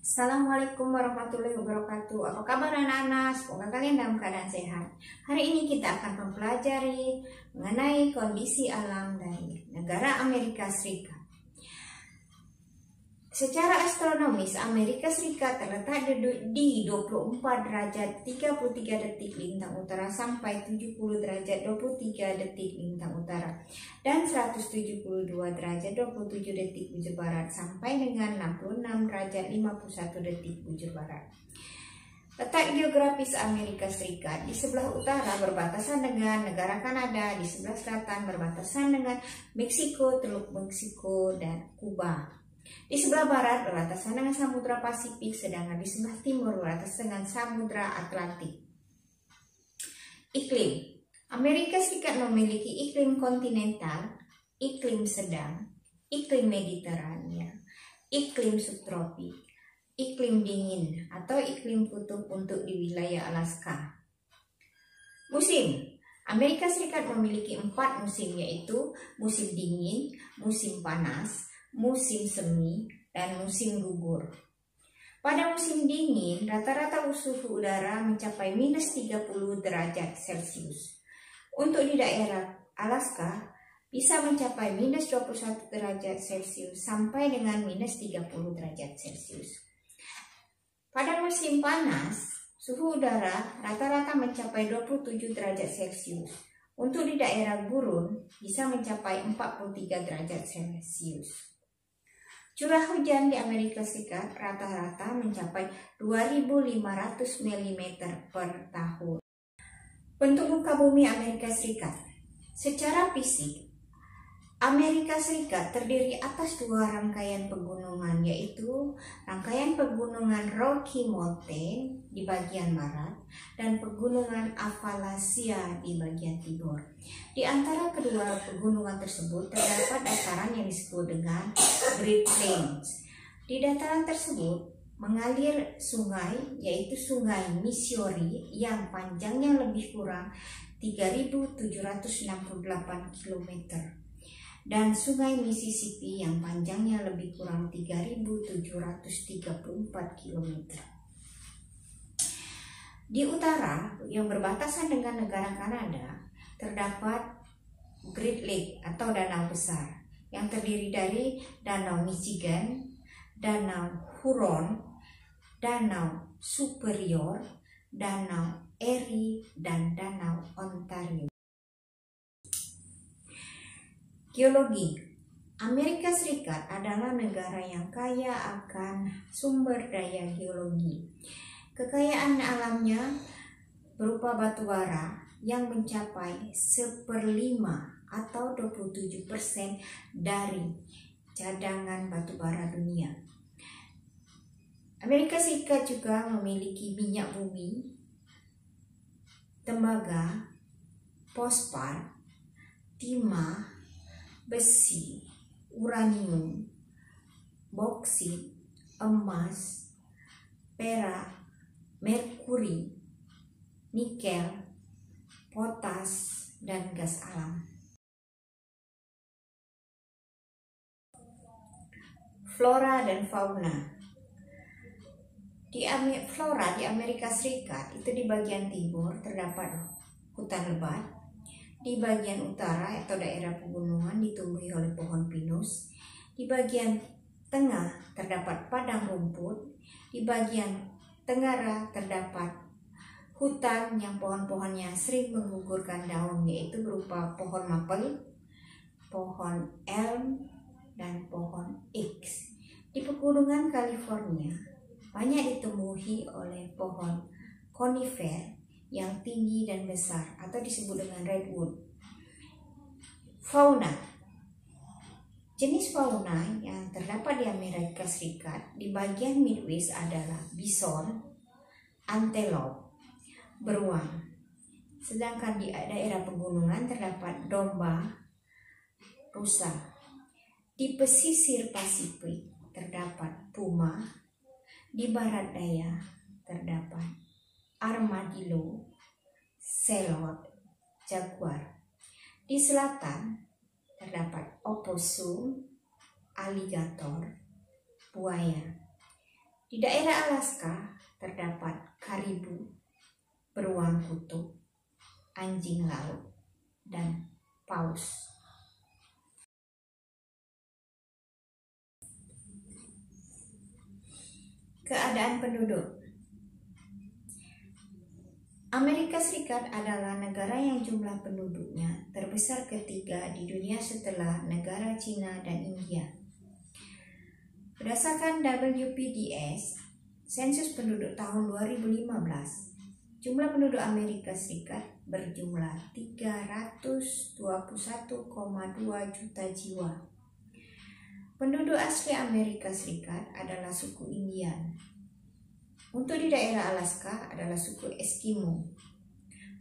Assalamualaikum warahmatullahi wabarakatuh. Apa kabar anak-anak? Semoga kalian dalam keadaan sehat. Hari ini kita akan mempelajari mengenai kondisi alam dari negara Amerika Serikat. Secara astronomis, Amerika Serikat terletak di 24 derajat 33 detik lintang utara sampai 70 derajat 23 detik lintang utara dan 172 derajat 27 detik bujur barat sampai dengan 66 derajat 51 detik bujur barat. Letak geografis Amerika Serikat di sebelah utara berbatasan dengan negara Kanada, di sebelah selatan berbatasan dengan Meksiko, Teluk Meksiko, dan Kuba. Di sebelah barat berbatasan dengan Samudra Pasifik, sedangkan di sebelah timur berbatasan dengan Samudra Atlantik. Iklim Amerika Serikat memiliki iklim kontinental, iklim sedang, iklim Mediterania, iklim subtropik, iklim dingin atau iklim kutub untuk di wilayah Alaska. Musim Amerika Serikat memiliki 4 musim, yaitu musim dingin, musim panas, musim semi, dan musim gugur. Pada musim dingin, rata-rata suhu udara mencapai minus 30 derajat Celcius. Untuk di daerah Alaska, bisa mencapai minus 21 derajat Celcius sampai dengan minus 30 derajat Celcius. Pada musim panas, suhu udara rata-rata mencapai 27 derajat Celcius. Untuk di daerah gurun, bisa mencapai 43 derajat Celcius. Curah hujan di Amerika Serikat rata-rata mencapai 2.500 mm per tahun. Bentuk muka bumi Amerika Serikat. Secara fisik, Amerika Serikat terdiri atas 2 rangkaian pegunungan, yaitu rangkaian pegunungan Rocky Mountain di bagian barat dan pegunungan Appalachia di bagian timur. Di antara kedua pegunungan tersebut terdapat dataran yang disebut dengan Great Plains. Di dataran tersebut mengalir sungai, yaitu Sungai Missouri yang panjangnya lebih kurang 3.768 km dan Sungai Mississippi yang panjangnya lebih kurang 3.734 km. Di utara yang berbatasan dengan negara Kanada terdapat Great Lake atau danau besar yang terdiri dari Danau Michigan, Danau Huron, Danau Superior, Danau Erie, dan Danau Ontario. Geologi Amerika Serikat adalah negara yang kaya akan sumber daya geologi. Kekayaan alamnya berupa batu bara yang mencapai 1/5 atau 27% dari cadangan batu bara dunia. Amerika Serikat juga memiliki minyak bumi, tembaga, fosfat, timah, besi, uranium, boksit, emas, perak, merkuri, nikel, potas, dan gas alam. Flora dan fauna. Flora di Amerika Serikat itu di bagian timur terdapat hutan lebat. Di bagian utara atau daerah pegunungan ditumbuhi oleh pohon pinus. Di bagian tengah terdapat padang rumput. Di bagian tenggara terdapat hutan yang pohon-pohonnya sering menggugurkan daun, yaitu berupa pohon maple, pohon elm, dan pohon X. Di pegunungan California banyak ditumbuhi oleh pohon conifer yang tinggi dan besar atau disebut dengan redwood. Fauna. Jenis fauna yang terdapat di Amerika Serikat di bagian Midwest adalah bison, antelope, beruang. Sedangkan di daerah pegunungan terdapat domba, rusa. Di pesisir Pasifik terdapat puma. Di barat daya terdapat armadillo, selot, jaguar. Di selatan terdapat opossum, aligator, buaya. Di daerah Alaska terdapat karibu, beruang kutub, anjing laut, dan paus. Keadaan penduduk. Amerika Serikat adalah negara yang jumlah penduduknya terbesar ketiga di dunia setelah negara Cina dan India. Berdasarkan WPDS, sensus penduduk tahun 2015, jumlah penduduk Amerika Serikat berjumlah 321,2 juta jiwa. Penduduk asli Amerika Serikat adalah suku Indian. Untuk di daerah Alaska adalah suku Eskimo.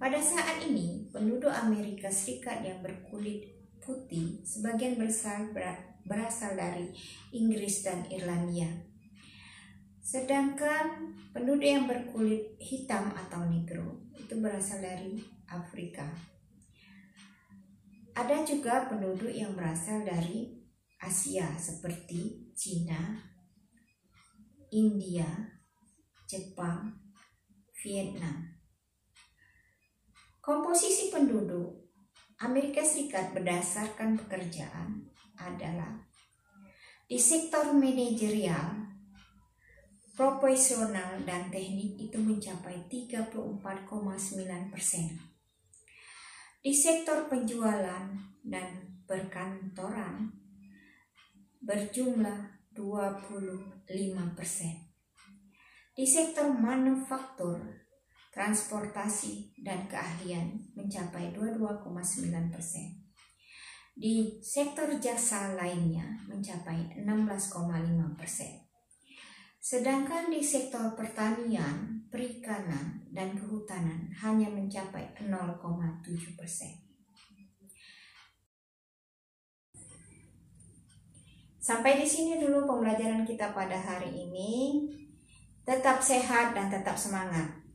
Pada saat ini, penduduk Amerika Serikat yang berkulit putih sebagian berasal dari Inggris dan Irlandia. Sedangkan penduduk yang berkulit hitam atau negro itu berasal dari Afrika. Ada juga penduduk yang berasal dari Asia seperti Cina, India, Jepang, Vietnam. Komposisi penduduk Amerika Serikat berdasarkan pekerjaan adalah di sektor manajerial, profesional, dan teknik itu mencapai 34,9%. Di sektor penjualan dan perkantoran berjumlah 25%. Di sektor manufaktur, transportasi, dan keahlian mencapai 22,9%. Di sektor jasa lainnya mencapai 16,5%. Sedangkan di sektor pertanian, perikanan, dan kehutanan hanya mencapai 0,7%. Sampai di sini dulu pembelajaran kita pada hari ini. Tetap sehat dan tetap semangat.